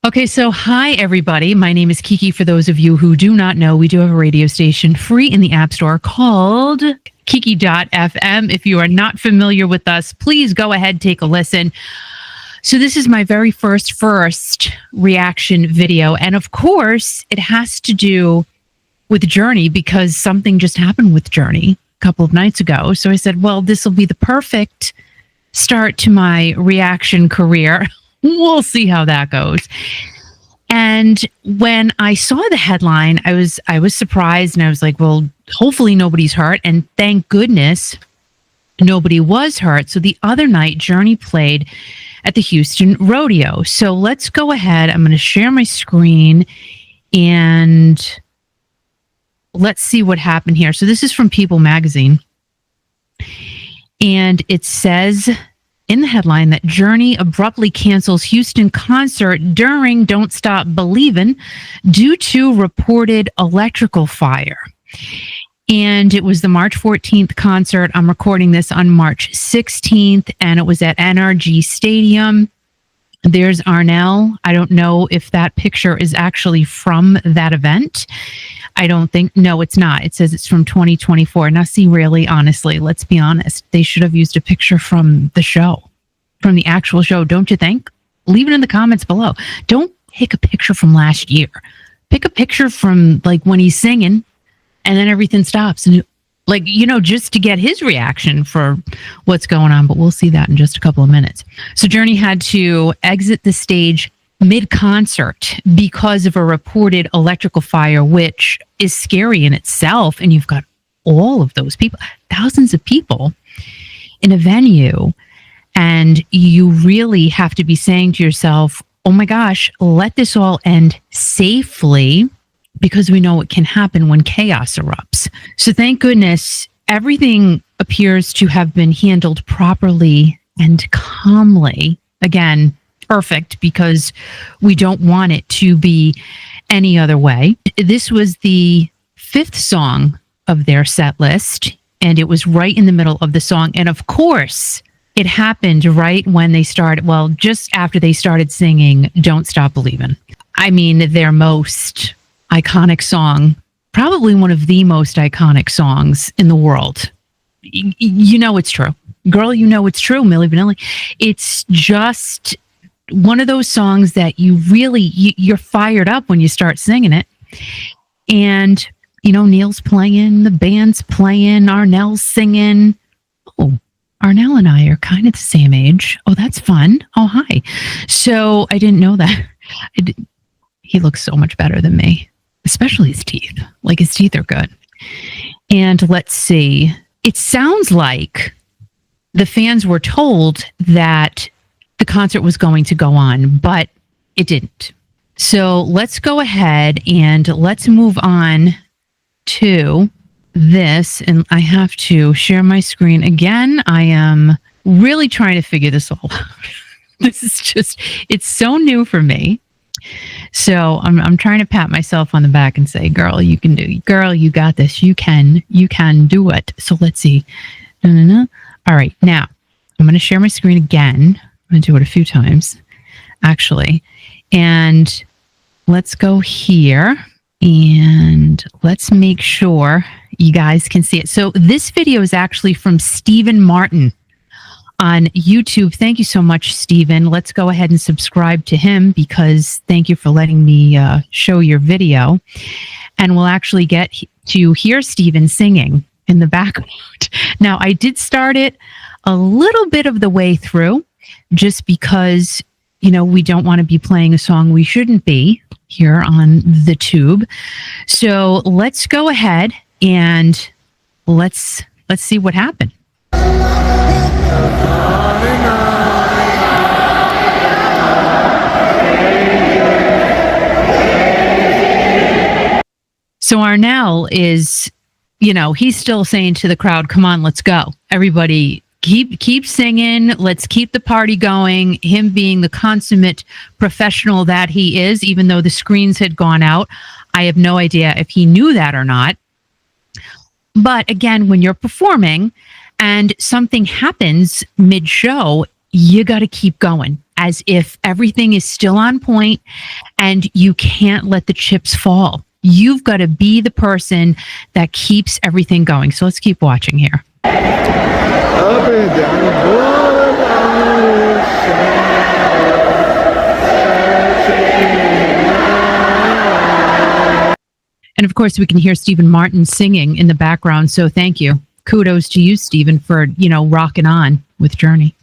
Okay, so hi, everybody. My name is Kiki. For those of you who do not know, we do have a radio station free in the App Store called kiki.fm. If you are not familiar with us, please go ahead, take a listen. So this is my very first reaction video. And of course, it has to do with Journey because something just happened with Journey a couple of nights ago. So I said, well, this will be the perfect start to my reaction career. We'll see how that goes. And when I saw the headline, I was surprised, and I was like, well, hopefully nobody's hurt. And thank goodness nobody was hurt. So the other night, Journey played at the Houston Rodeo. So let's go ahead. I'm going to share my screen and let's see what happened here. So this is from People magazine. And it says in the headline that Journey abruptly cancels Houston concert during Don't Stop Believin' due to reported electrical fire. And it was the March 14th concert. I'm recording this on March 16th, and it was at NRG Stadium. There's Arnell. I don't know if that picture is actually from that event. I don't think, no, it's not. It says it's from 2024. Now, see, really, honestly, let's be honest. They should have used a picture from the show, from the actual show, don't you think? Leave it in the comments below. Don't pick a picture from last year. Pick a picture from like when he's singing and then everything stops. And like, you know, just to get his reaction for what's going on. But we'll see that in just a couple of minutes. So Journey had to exit the stage mid-concert because of a reported electrical fire, which is scary in itself. And you've got all of those people, thousands of people in a venue. And you really have to be saying to yourself, oh my gosh, let this all end safely, because we know what can happen when chaos erupts. So thank goodness everything appears to have been handled properly and calmly. Again, perfect, because we don't want it to be any other way. This was the 5th song of their set list, and it was right in the middle of the song. And of course, it happened right when they started, well, just after they started singing Don't Stop Believin'. I mean, their most iconic song, probably one of the most iconic songs in the world. You know it's true. Girl, you know it's true, Milli Vanilli. It's just one of those songs that you really, you're fired up when you start singing it. And, you know, Neil's playing, the band's playing, Arnell's singing. Oh, Arnell and I are kind of the same age. Oh, that's fun. Oh, hi. So I didn't know that. He looks so much better than me, especially his teeth. Like, his teeth are good. And let's see. It sounds like the fans were told that the concert was going to go on, but it didn't. So let's go ahead and let's move on to this. And I have to share my screen again. I am really trying to figure this all out. This is just, it's so new for me. So I'm trying to pat myself on the back and say, girl, you can do it. Girl, you got this. You can do it. So let's see. All right. Now I'm going to share my screen again. I'm going to do it a few times, actually. And let's go here and let's make sure you guys can see it. So this video is actually from Stephen Martin on YouTube. Thank you so much, Stephen. Let's go ahead and subscribe to him, because thank you for letting me show your video. And we'll actually get to hear Stephen singing in the background. Now, I did start it a little bit of the way through, just because, you know, we don't want to be playing a song we shouldn't be here on the tube. So let's go ahead and let's see what happened. So Arnell is, you know, he's still saying to the crowd, come on, let's go. Everybody keep singing. Let's keep the party going. Him being the consummate professional that he is, even though the screens had gone out. I have no idea if he knew that or not. But again, when you're performing and something happens mid-show, you got to keep going. as if everything is still on point and you can't let the chips fall. You've got to be the person that keeps everything going. So let's keep watching here. Up and down the boulevard, and of course, we can hear Stephen Martin singing in the background. So thank you. Kudos to you, Stephen, for, rocking on with Journey.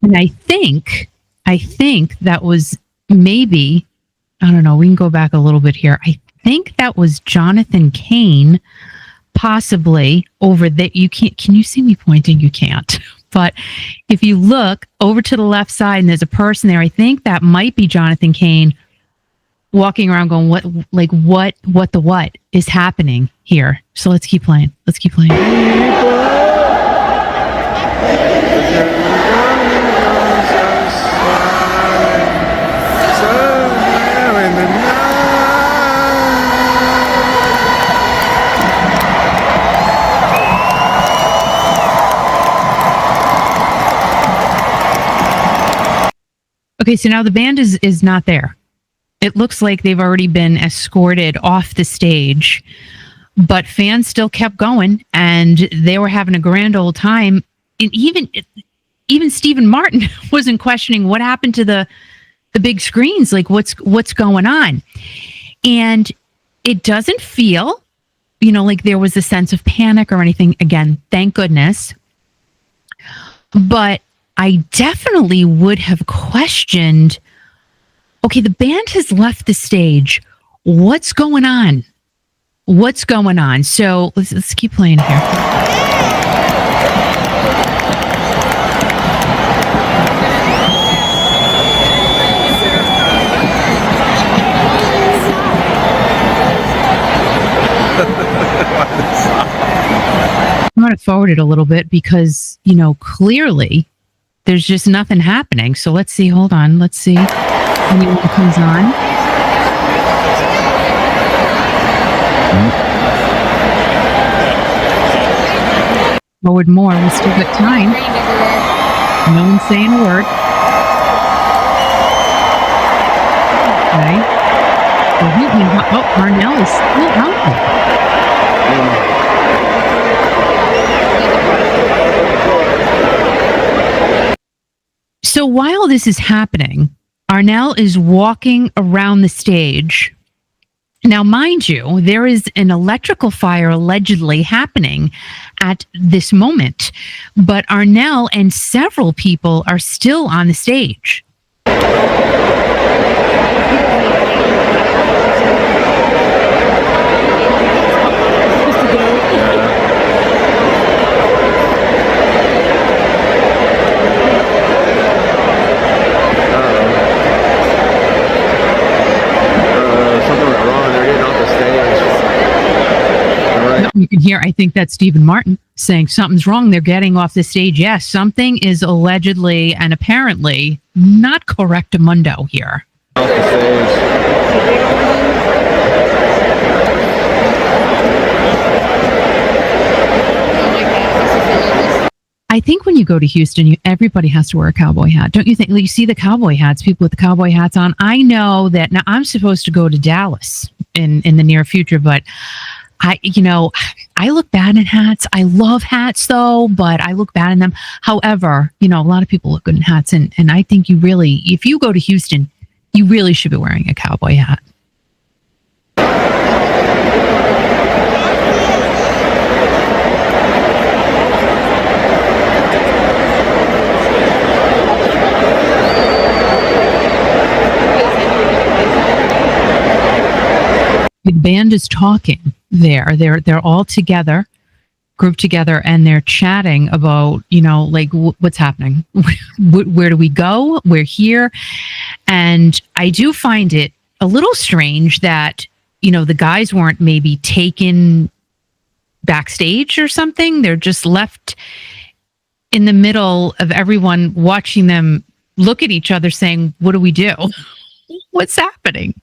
And I think that was maybe, I don't know, we can go back a little bit here. I think that was Jonathan Cain, possibly over there. Can you see me pointing? You can't. But if you look over to the left side and there's a person there, I think that might be Jonathan Cain walking around going, what is happening here? So let's keep playing. Okay, so now the band is not there. It looks like they've already been escorted off the stage, but fans still kept going and they were having a grand old time. And even Stephen Martin wasn't questioning what happened to the big screens, like what's going on. And it doesn't feel, like there was a sense of panic or anything. Again, thank goodness. But I definitely would have questioned, okay, the band has left the stage. What's going on? So let's keep playing here. I'm going to forward it a little bit because, clearly there's just nothing happening. So let's see. Hold on. Let's see. Anyone comes on. Forward more. We still got time. No one's saying a word. Okay. Arnell is still out there. So while this is happening, Arnell is walking around the stage. Now, mind you, there is an electrical fire allegedly happening at this moment, but Arnell and several people are still on the stage. You can hear, I think that's Stephen Martin saying something's wrong. They're getting off the stage. Yes, something is allegedly and apparently not correctamundo here. Off the stage. I think when you go to Houston, everybody has to wear a cowboy hat. Don't you think? You see the cowboy hats, people with the cowboy hats on. I know that now I'm supposed to go to Dallas in the near future, but I look bad in hats. I love hats though, but I look bad in them. However, a lot of people look good in hats. And I think if you go to Houston, you really should be wearing a cowboy hat. The band is talking there. They're all together, grouped together, and they're chatting about, what's happening. Where do we go? We're here. And I do find it a little strange that, the guys weren't maybe taken backstage or something. They're just left in the middle of everyone watching them look at each other saying, what do we do? What's happening?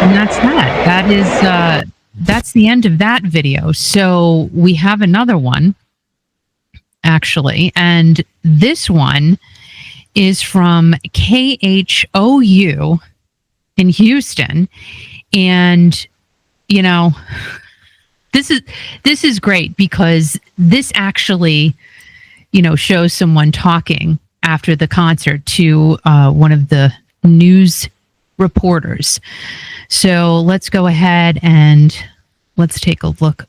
And that's that. That's the end of that video. So we have another one, actually, and this one is from KHOU in Houston, and this is great because this actually shows someone talking after the concert to one of the news reporters. So let's go ahead and let's take a look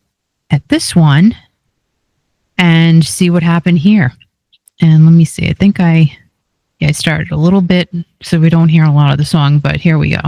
at this one and see what happened here. And let me see. I think I started a little bit so we don't hear a lot of the song, but here we go.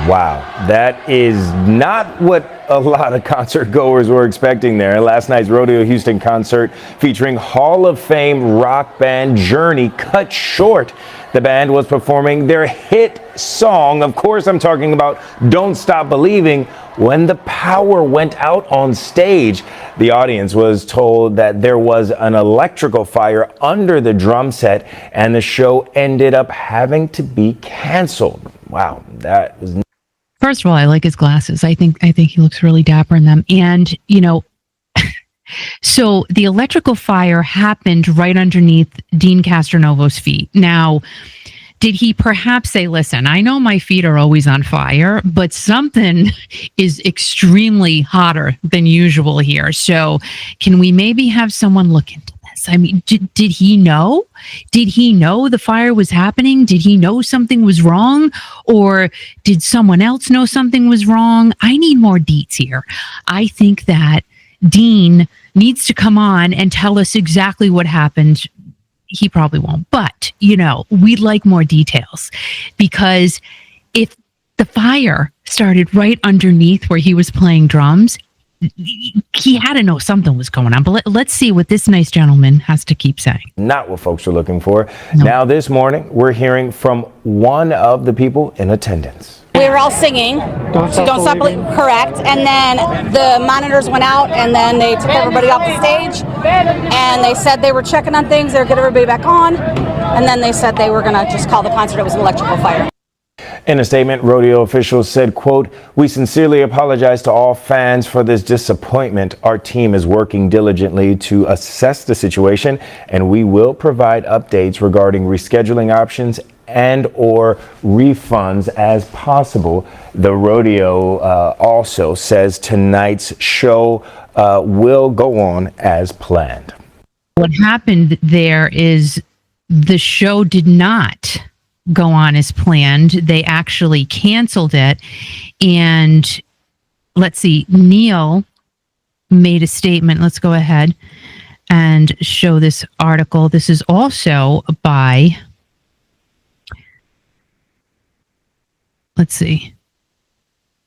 Wow, that is not what a lot of concert goers were expecting there. Last night's Rodeo Houston concert featuring Hall of Fame rock band Journey cut short. The band was performing their hit song. Of course, I'm talking about Don't Stop Believing when the power went out on stage. The audience was told that there was an electrical fire under the drum set and the show ended up having to be canceled. Wow, that was... First of all, I like his glasses. I think he looks really dapper in them. And, so the electrical fire happened right underneath Dean Castronovo's feet. Now, did he perhaps say, listen, I know my feet are always on fire, but something is extremely hotter than usual here. So can we maybe have someone look into this? I mean, did he know? Did he know the fire was happening? Did he know something was wrong? Or did someone else know something was wrong? I need more deets here. I think that Dean needs to come on and tell us exactly what happened. He probably won't, but we'd like more details, because if the fire started right underneath where he was playing drums, he had to know something was going on. But let's see what this nice gentleman has to keep saying. Not what folks are looking for. No. Now this morning, we're hearing from one of the people in attendance. We were all singing, Don't Stop Believing, correct, and then the monitors went out, and then they took everybody off the stage, and they said they were checking on things, they were getting everybody back on, and then they said they were going to just call the concert, it was an electrical fire. In a statement, rodeo officials said, quote, "We sincerely apologize to all fans for this disappointment. Our team is working diligently to assess the situation, and we will provide updates regarding rescheduling options and or refunds as possible." The rodeo also says tonight's show will go on as planned. What happened there is the show did not go on as planned. They actually canceled it. And let's see, Neil made a statement. Let's go ahead and show this article. This is also by, let's see,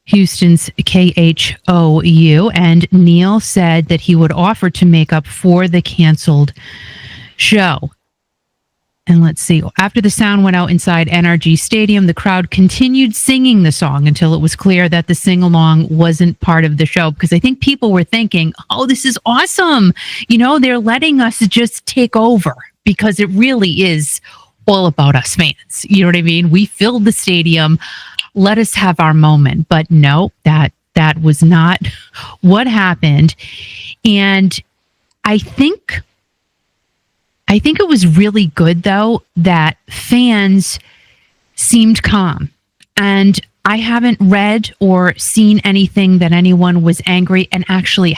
Houston's KHOU, and Neil said that he would offer to make up for the canceled show. And let's see, after the sound went out inside NRG Stadium, the crowd continued singing the song until it was clear that the sing-along wasn't part of the show, because I think people were thinking, oh, this is awesome. They're letting us just take over, because it really is all about us fans. You know what I mean? We filled the stadium. Let us have our moment. But no, that was not what happened. And I think it was really good, though, that fans seemed calm. And I haven't read or seen anything that anyone was angry. And actually,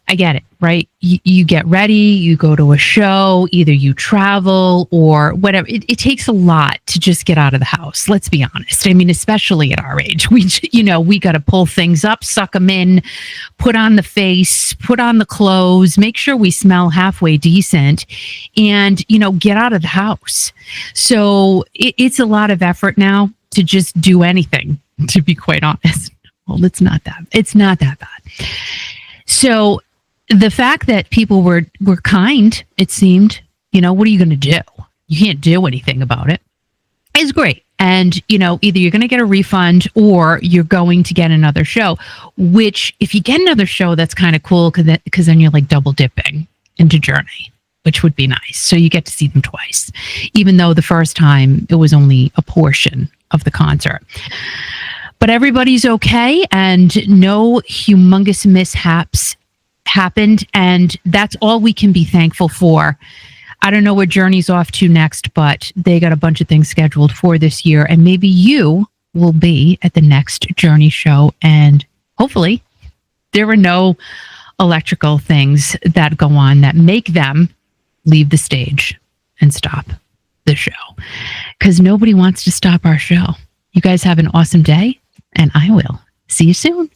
I get it, right? You get ready, you go to a show, either you travel or whatever. It takes a lot to just get out of the house. Let's be honest. I mean, especially at our age, we got to pull things up, suck them in, put on the face, put on the clothes, make sure we smell halfway decent, and, get out of the house. So it's a lot of effort now to just do anything, to be quite honest. Well, it's not that bad. So the fact that people were kind, it seemed, what are you going to do? you can't do anything about it, is great. And, either you're going to get a refund or you're going to get another show, which if you get another show, that's kind of cool because then you're like double dipping into Journey, which would be nice. So you get to see them twice, even though the first time it was only a portion of the concert. But everybody's okay and no humongous mishaps happened. And that's all we can be thankful for. I don't know where Journey's off to next, but they got a bunch of things scheduled for this year. And maybe you will be at the next Journey show. And hopefully there are no electrical things that go on that make them leave the stage and stop the show. Because nobody wants to stop our show. You guys have an awesome day, and I will see you soon.